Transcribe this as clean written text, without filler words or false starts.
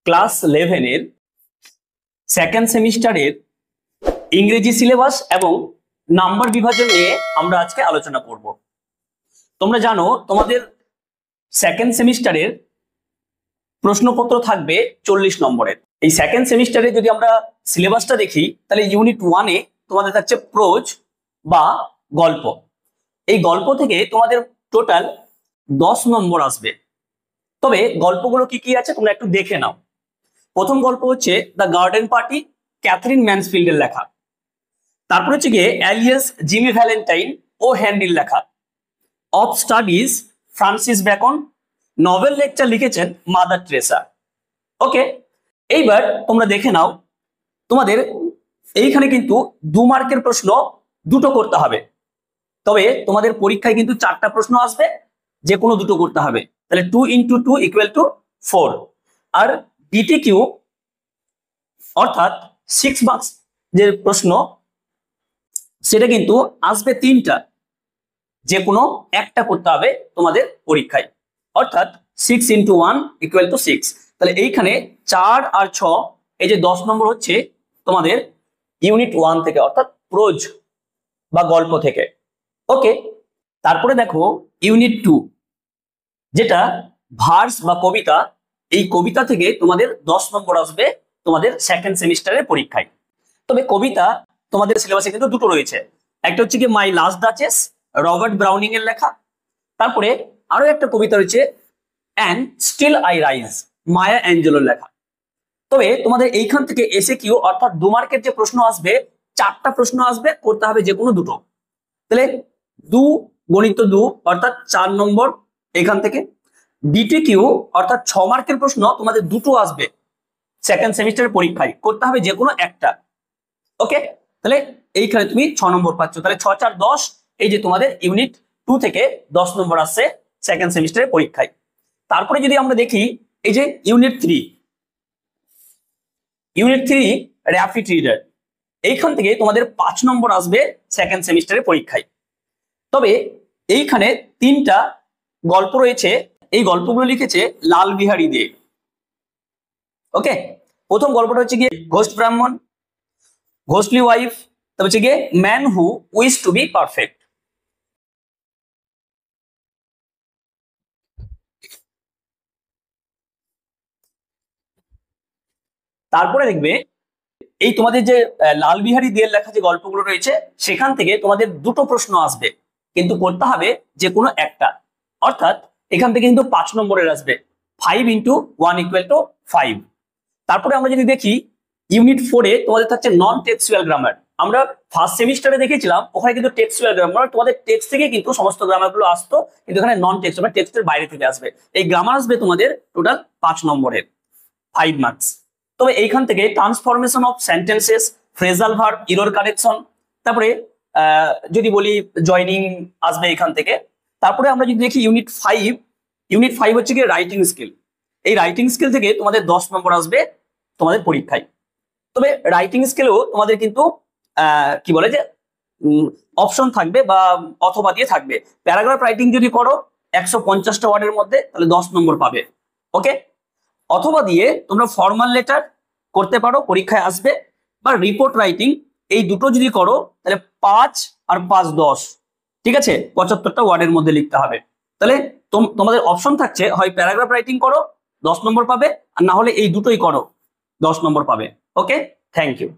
Class 11 এর second সেমিস্টারের ইংরেজি সিলেবাস এবং নাম্বার বিভাজন নিয়ে আমরা আজকে আলোচনা করব। তোমরা জানো তোমাদের সেকেন্ড সেমিস্টারের প্রশ্নপত্র থাকবে 40 নম্বরের। এই সেকেন্ড সেমিস্টারে যদি আমরা সিলেবাসটা দেখি তাহলে ইউনিট 1 এ তোমাদের থাকছে প্রোজ বা গল্প। এই গল্প থেকে তোমাদের টোটাল 10 নম্বর আসবে। তবে গল্পগুলো কি কি আছে তোমরা একটু দেখে নাও। প্রথম গল্প হচ্ছে দ্য গার্ডেন পার্টি, ক্যাথরিন ম্যানসফিল্ডের লেখা। তারপর হচ্ছে গিয়ে অ্যালিয়াস জিমি ভ্যালেন্টাইন ও হেনরির লেখা। Of studies Francis Bacon. Novel lecture লিখেছেন মাদার টেরেসা। ওকে, এইবার তোমরা দেখে নাও তোমাদের এইখানে কিন্তু 2 মার্কের প্রশ্ন দুটো করতে হবে। তবে তোমাদের পরীক্ষায় কিন্তু 4টা প্রশ্ন আসবে, যে কোনো দুটো করতে হবে। তাহলে 2 × 2 = 4। আর ডিটিকিউ অর্থাৎ 6 মার্কস যে প্রশ্ন সেটা কিন্তু আসবে 3টা, যে কোনো একটা করতে হবে তোমাদের পরীক্ষায়। অর্থাৎ 6 × 1 = 6। তাহলে এইখানে 4 আর 6 এই যে 10 নম্বর হচ্ছে তোমাদের ইউনিট 1 থেকে, অর্থাৎ প্রোজ বা গল্প থেকে। ওকে, তারপরে দেখো ইউনিট 2 যেটা ভার্স বা কবিতা। এই কবিতা থেকে তোমাদের 10 নম্বর আসবে তোমাদের সেকেন্ড সেমিস্টারের পরীক্ষায়। তবে কবিতা তোমাদের সিলেবাসে কিন্তু দুটো রয়েছে। একটা হচ্ছে কি মাই লাস্ট ডাচেস, রবার্ট ব্রাউনিং এর লেখা। তারপরে আরো একটা কবিতা রয়েছে অ্যান্ড স্টিল আই রাইজ, মায়া অ্যাঞ্জেলোর লেখা। তবে তোমাদের এইখান থেকে এসএকিউ অর্থাৎ 2 মার্কের যে প্রশ্ন আসবে, 4টা প্রশ্ন আসবে, করতে হবে যে কোনো দুটো। তাহলে 2 × 2 অর্থাৎ 4 নম্বর এখান থেকে। ডিটিকিউ অর্থাৎ 6 মার্কের প্রশ্ন তোমাদের দুটো আসবে সেকেন্ড সেমিস্টারের পরীক্ষায়, করতে হবে যে কোনো একটা। ওকে, তাহলে এইখানে তুমি 6 নম্বর পাচ্ছ। তাহলে 6 × 4 = 10। এই যে তোমাদের ইউনিট 2 থেকে 10 নম্বর আসছে সেকেন্ড সেমিস্টারের পরীক্ষায়। তারপরে যদি আমরা দেখি এই যে ইউনিট 3 র্যাপিড রিডার, এইখান থেকে তোমাদের 5 নম্বর আসবে সেকেন্ড সেমিস্টারের পরীক্ষায়। তবে এইখানে 3টা গল্প রয়েছে, এই গল্পগুলো লিখেছে লাল বিহারী দে। ওকে, প্রথম গল্পটা হচ্ছে গিয়ে ঘোস্ট ব্রাহ্মণ, ঘোস্টলি ওয়াইফ, তারপর হচ্ছে গিয়ে man who wish to be perfect. তারপরে দেখবে এই তোমাদের যে লাল বিহারী দের লেখা যে গল্পগুলো রয়েছে সেখান থেকে তোমাদের দুটো প্রশ্ন আসবে, কিন্তু করতে হবে যে কোনো একটা। অর্থাৎ এখান থেকে কিন্তু 5 নম্বরের আসবে। 5 × 1 = 5। তারপরে আমরা যদি দেখি ইউনিট 4 এ তোমাদের থাকছে নন টেক্সচুয়াল গ্রামার। আমরা ফার্স্ট সেমিস্টারে দেখেছিলাম ওখানে কিন্তু টেক্সচুয়াল গ্রামার, তোমাদের টেক্সট থেকে কিন্তু সমস্ত গ্রামার গুলো আসতো, কিন্তু এখানে নন টেক্সট মানে টেক্সটের বাইরে থেকে আসবে। এই গ্রামার আসবে তোমাদের টোটাল 5 নম্বরের, 5 মার্কস। তবে এইখান থেকে transformation of sentences, phrasal verb, error correction, তারপরে যদি বলি জয়নিং আসবে এখান থেকে। তারপরে আমরা যদি দেখি ইউনিট 5 হচ্ছে কি রাইটিং স্কিল। এই রাইটিং স্কিল থেকে তোমাদের 10 নম্বর আসবে তোমাদের পরীক্ষায়। তবে রাইটিং স্কিলেও তোমাদের কিন্তু কি বলে যে অপশন থাকবে বা অথবা দিয়ে থাকবে। প্যারাগ্রাফ রাইটিং যদি করো 150টা ওয়ার্ডের মধ্যে, তাহলে 10 নম্বর পাবে। ওকে, অথবা দিয়ে তোমরা ফর্মাল লেটার করতে পারো, পরীক্ষায় আসবে। বা রিপোর্ট রাইটিং, এই দুটো যদি করো তাহলে 5 আর 5 = 10। ঠিক আছে, 75টা ওয়ার্ডের মধ্যে লিখতে হবে। তাহলে তোমাদের অপশন থাকছে, হয় প্যারাগ্রাফ রাইটিং করো 10 নম্বর পাবে, আর না হলে এই দুটোই করো 10 নম্বর পাবে। ওকে, থ্যাংক ইউ।